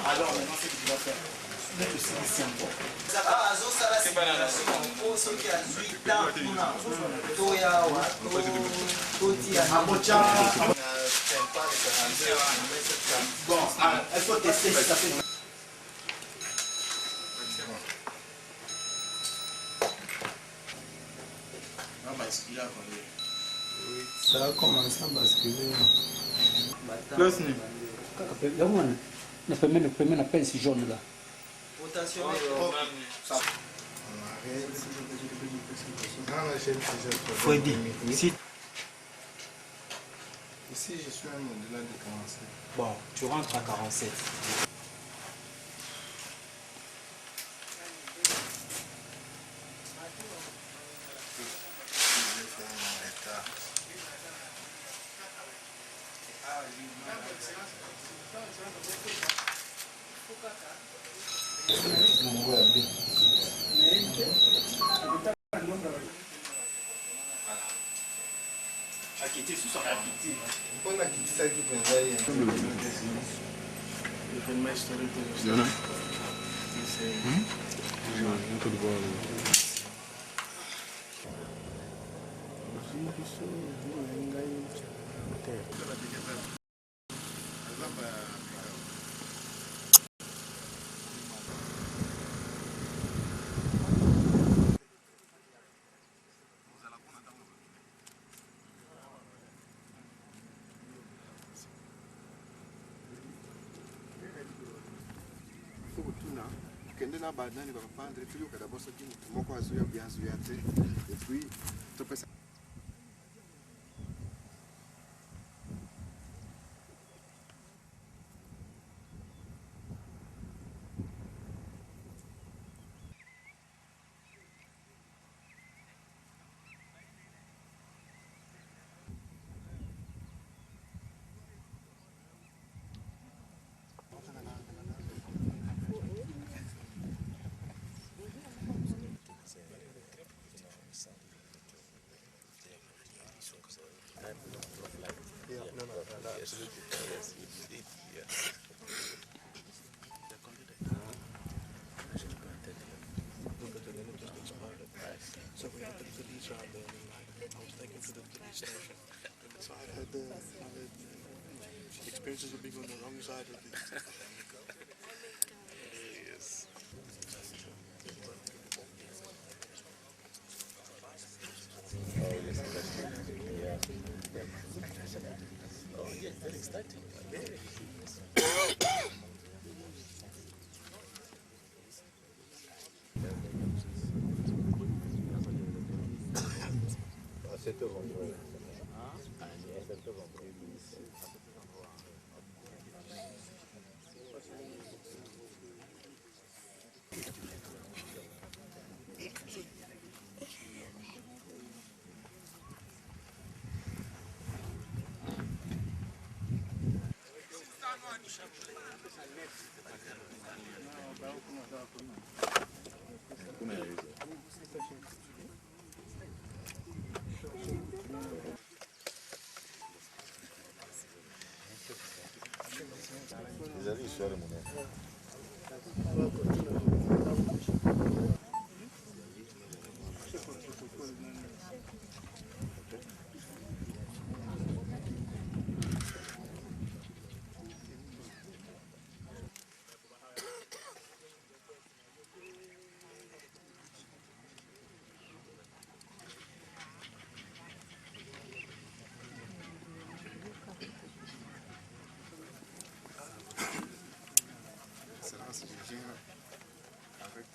Alors maintenant, ce que tu vas faire, mettre le silicium. Bon, il faut tester si ça fait. Ça a commencé à basculer. Le premier appel, c'est jaune là. Freddy, ici je suis un au-delà de 47. Bon, tu rentres à 47. On a quitté ça qui pensait. tukende na badani bakapandre tuli ukadabo soki mutu moko azuya biazuya te et puis topesa experiences of being on the wrong side of this. avec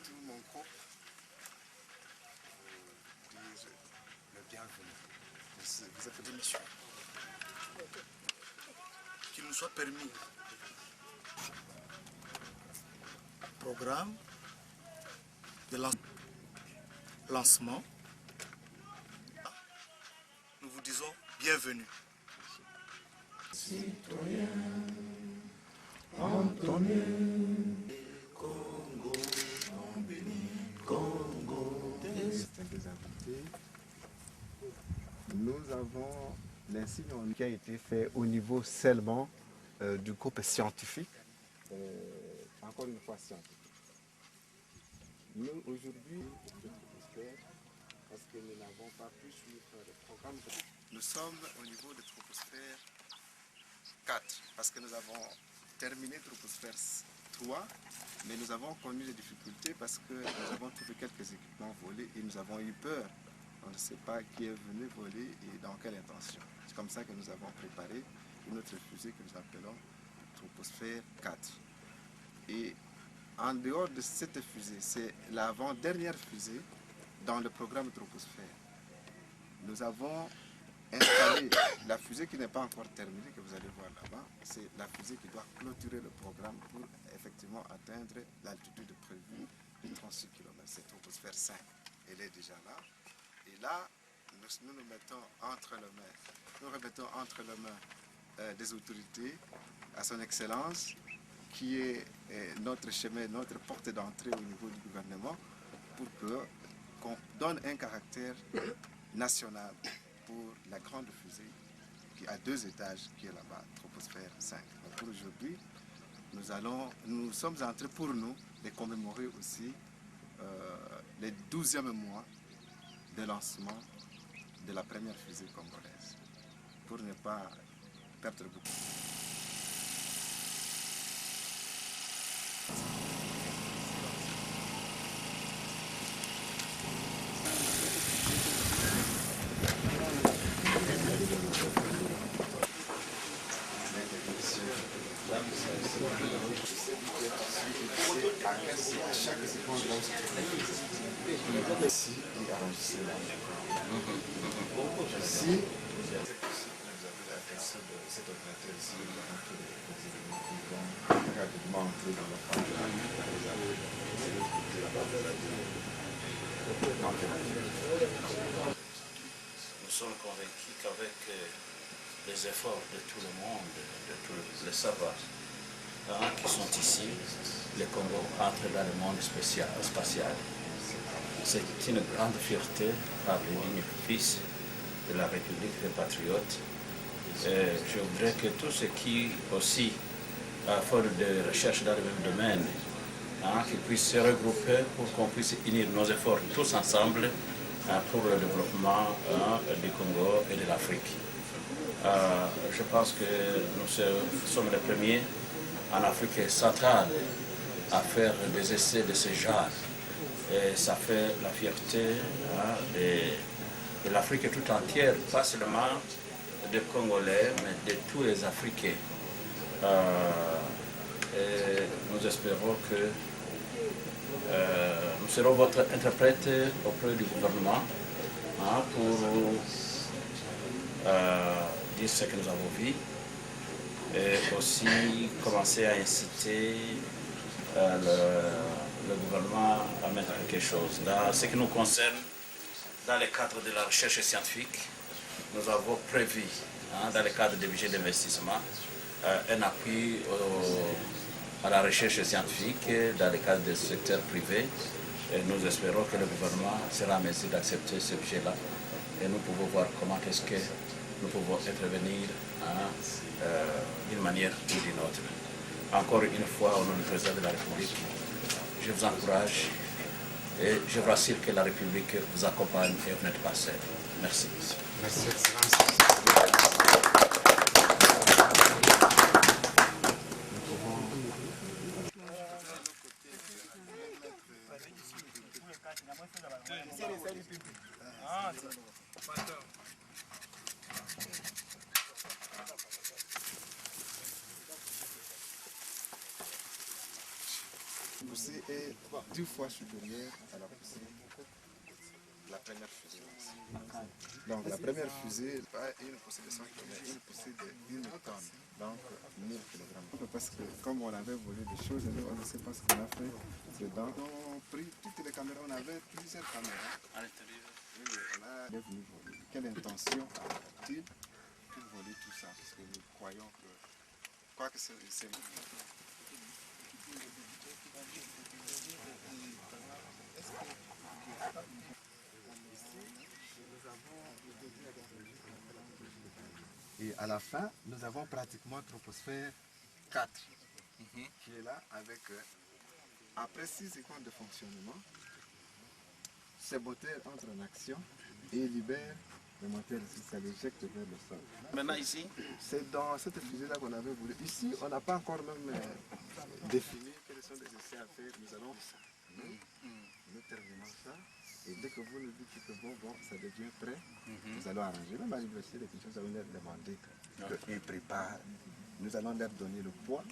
tout mon corps disent le bienvenu. Vous êtes des missions. Qu'il nous soit permis. Programme de lancement. Nous vous disons bienvenue. Distingués invités, nous avons l'insigne qui a été fait au niveau seulement du groupe scientifique, encore une fois scientifique. Nous aujourd'hui, parce que nous n'avons pas pu suivre le programme. Nous sommes au niveau de troposphère 4 parce que nous avons terminé troposphère 3, mais nous avons connu des difficultés parce que nous avons trouvé quelques équipements volés et nous avons eu peur. On ne sait pas qui est venu voler et dans quelle intention. C'est comme ça que nous avons préparé une autre fusée que nous appelons troposphère 4. Et en dehors de cette fusée, c'est l'avant-dernière fusée dans le programme troposphère. Nous avons installé la fusée qui n'est pas encore terminée, que vous allez voir là-bas. C'est la fusée qui doit clôturer le programme pour effectivement atteindre l'altitude prévue de 36 km. C'est troposphère 5. Elle est déjà là. Et là, nous remettons entre les mains des autorités à son excellence, qui est notre chemin, notre porte d'entrée au niveau du gouvernement, pour qu'on donne un caractère national pour la grande fusée qui a 2 étages, qui est là-bas, troposphère 5. Donc pour aujourd'hui, nous sommes en train pour nous de commémorer aussi les 12e mois de lancement de la première fusée congolaise, pour ne pas perdre beaucoup. Ici et enregistrer là. Ici, vous avez l'aperçu de cet ordinateur ici, ils vont rapidement entrer dans la phase Nous sommes convaincus qu'avec les efforts de tout le monde, de tous les savoirs qui sont ici, le Congo entre dans le monde spatial. C'est une grande fierté par les fils de la République des Patriotes. Je voudrais que tous ceux qui aussi font des recherches dans le même domaine, qu'ils puissent se regrouper pour qu'on puisse unir nos efforts tous ensemble pour le développement du Congo et de l'Afrique. Je pense que nous sommes les premiers en Afrique centrale à faire des essais de ce genre. Et ça fait la fierté de l'Afrique tout entière, pas seulement des Congolais, mais de tous les Africains. Et nous espérons que nous serons votre interprète auprès du gouvernement pour dire ce que nous avons vu et aussi commencer à inciter le gouvernement à mettre quelque chose. Dans ce qui nous concerne, dans le cadre de la recherche scientifique, nous avons prévu, dans le cadre des budgets d'investissement, un appui à la recherche scientifique dans le cadre du secteur privé. Et nous espérons que le gouvernement sera en mesure d'accepter ce budget-là. Et nous pouvons voir comment est-ce que nous pouvons intervenir d'une manière ou d'une autre. Encore une fois, au nom du président de la République, je vous encourage et je vous assure que la République vous accompagne et vous n'êtes pas seul. Merci. merci, Excellence. La poussée est 2 fois supérieure à la poussée de la première fusée. Donc la première fusée, pas une poussée de 100 km, une poussée de 1 tonne, donc 1000 kg. Parce que comme on avait volé des choses, on ne sait pas ce qu'on a fait dedans. On a pris toutes les caméras, on avait plusieurs caméras. À l'intérieur. Oui, on a venu voler. Quelle intention a-t-il? voler tout ça, parce que nous croyons que, quoi que c'est... Et à la fin, nous avons pratiquement troposphère 4 qui est là avec, après 6 secondes de fonctionnement, ce moteur entre en action et libère le moteur ici, ça l'éjecte vers le sol. Maintenant ici, c'est dans cette fusée-là qu'on avait voulu. Ici, on n'a pas encore même défini quels sont les essais à faire. Nous allons ça. Nous terminons ça. Et dès que vous nous dites que bon, ça devient prêt, nous allons arranger. Même à l'université, les gens allons leur demander qu'ils préparent. Nous allons leur donner le poids.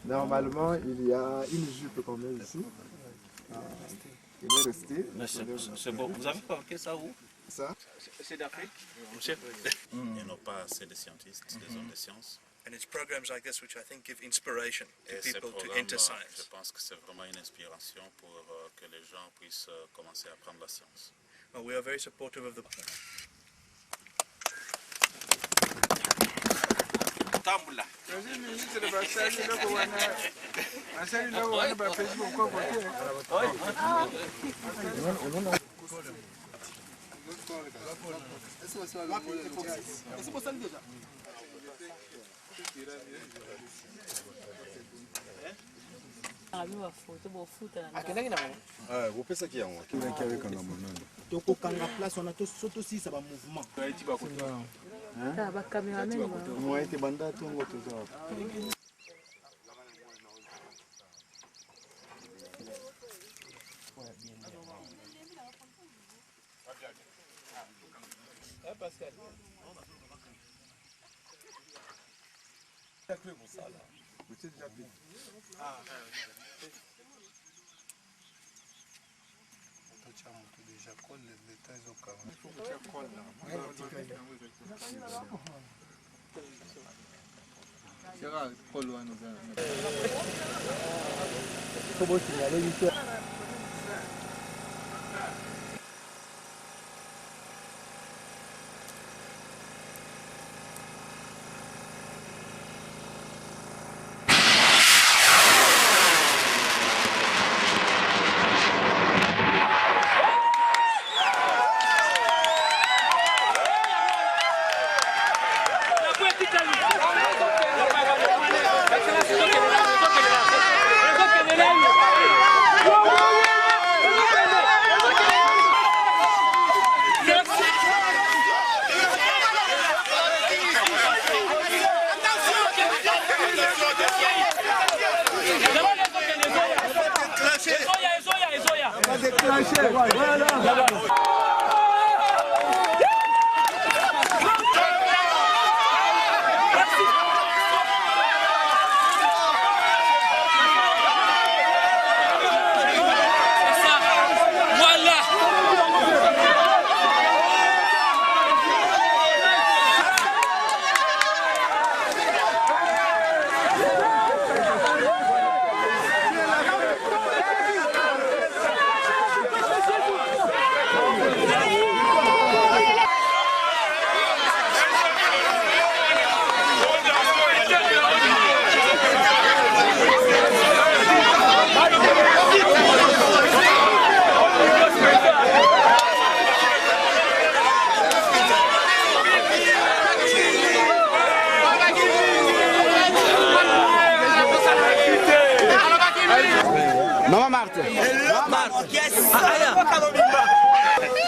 Normalement, il y a une jupe qu'on met ici. Il est resté. c'est bon. Vous avez fabriqué ça où? Ça. C'est d'Afrique? Monsieur. Il n'y en a pas assez de scientistes, des hommes de science. And it's programs like this which I think give inspiration to Et ces people to programmes, enter je science. pense que c'est vraiment une inspiration pour que les gens puissent commencer à apprendre la science. Well, we are very supportive of the... Tambula. tokokanga place wana tosisa bamouvement Moite banda tungo tuzo.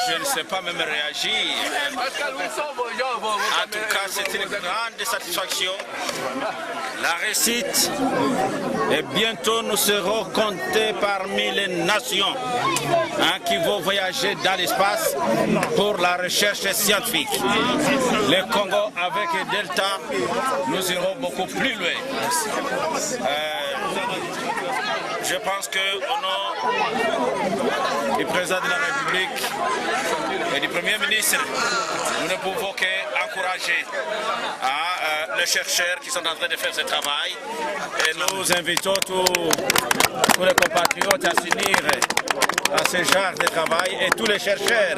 Je ne sais pas même réagir. En tout cas, c'est une grande satisfaction. La réussite. Et bientôt, nous serons comptés parmi les nations qui vont voyager dans l'espace pour la recherche scientifique. Le Congo, avec Delta, nous irons beaucoup plus loin. Je pense qu'au nom du président de la République et du Premier ministre, nous ne pouvons qu'encourager les chercheurs qui sont en train de faire ce travail. Et nous invitons tous les compatriotes à s'unir à ce genre de travail et tous les chercheurs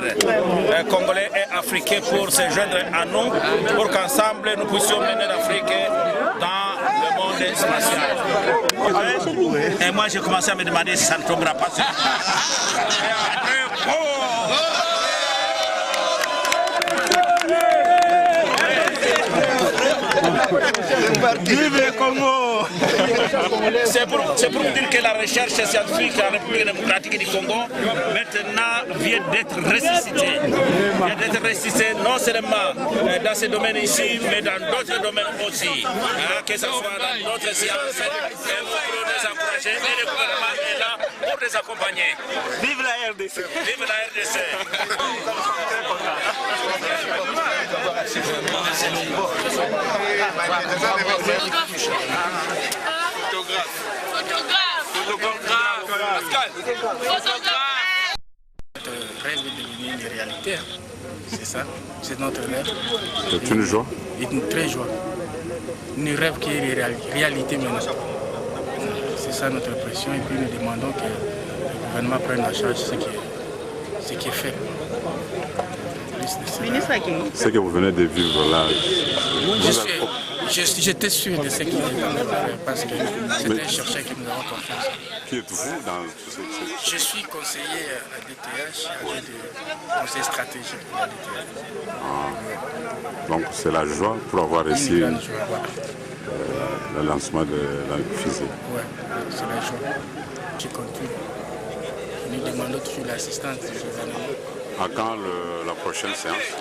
congolais et africains pour se joindre à nous, pour qu'ensemble nous puissions mener l'Afrique dans le monde spatial. Et moi j'ai commencé à me demander si ça ne tombera pas. Vive le Congo! C'est pour vous dire que la recherche scientifique en République démocratique du Congo maintenant vient d'être ressuscitée. Vient d'être ressuscitée non seulement dans ce domaine ici, mais dans d'autres domaines aussi. Que ce soit dans d'autres sciences, et nous voulons les encourager et le gouvernement est là pour les accompagner. Vive la RDC! Vive la RDC! Notre rêve est devenu une réalité. C'est ça, c'est notre rêve. C'est une joie. Une très joie. Une rêve qui est réalité maintenant. C'est ça notre pression et puis nous demandons que le gouvernement prenne en charge ce qui est fait. Ce que vous venez de vivre là. J'étais sûr de ce qu'il est parce que c'était un chercheur qui nous avons confiance. Qui êtes-vous dans tout ce Je suis conseiller à DTH, chargé de conseil stratégique de la DTH. Donc c'est la joie pour avoir réussi le lancement de la fusée. Oui, c'est la joie. Je continue. Nous demandons toujours l'assistance du gouvernement. À quand la prochaine séance?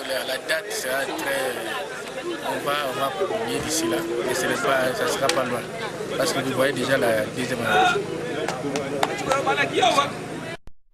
La date sera très... On va publier d'ici là, mais ça ne sera pas loin. Parce que vous voyez déjà la deuxième année.